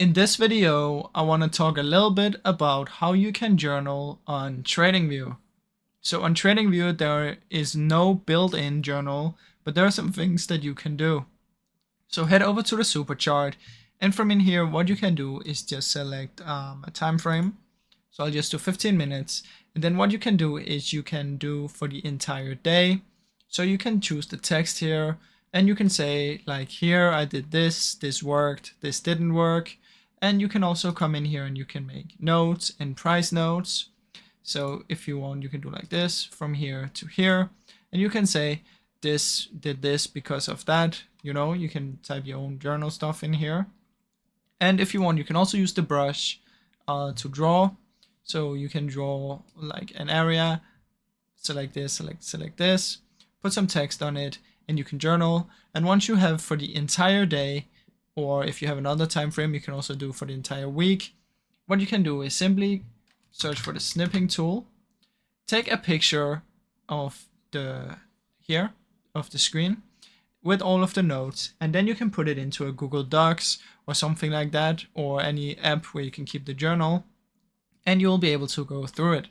In this video, I want to talk a little bit about how you can journal on TradingView. So on TradingView, there is no built-in journal, but there are some things that you can do. So head over to the super chart, and from in here, what you can do is just select a time frame. So I'll just do 15 minutes. And then what you can do is you can do for the entire day. So you can choose the text here, and you can say like, here I did this, this worked, this didn't work. And you can also come in here and you can make notes and price notes. So if you want, you can do like this from here to here. And you can say this did this because of that. You know, you can type your own journal stuff in here. And if you want, you can also use the brush to draw. So you can draw like an area, select this, select this, put some text on it, and you can journal. And once you have for the entire day, or if you have another time frame, you can also do for the entire week. What you can do is simply search for the snipping tool, take a picture of the screen with all of the notes, and then you can put it into a Google Docs or something like that, or any app where you can keep the journal, and you'll be able to go through it.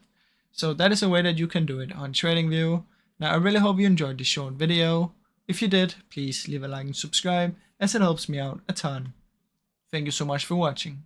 So that is a way that you can do it on TradingView. Now I really hope you enjoyed this short video. If you did, please leave a like and subscribe, as it helps me out a ton. Thank you so much for watching.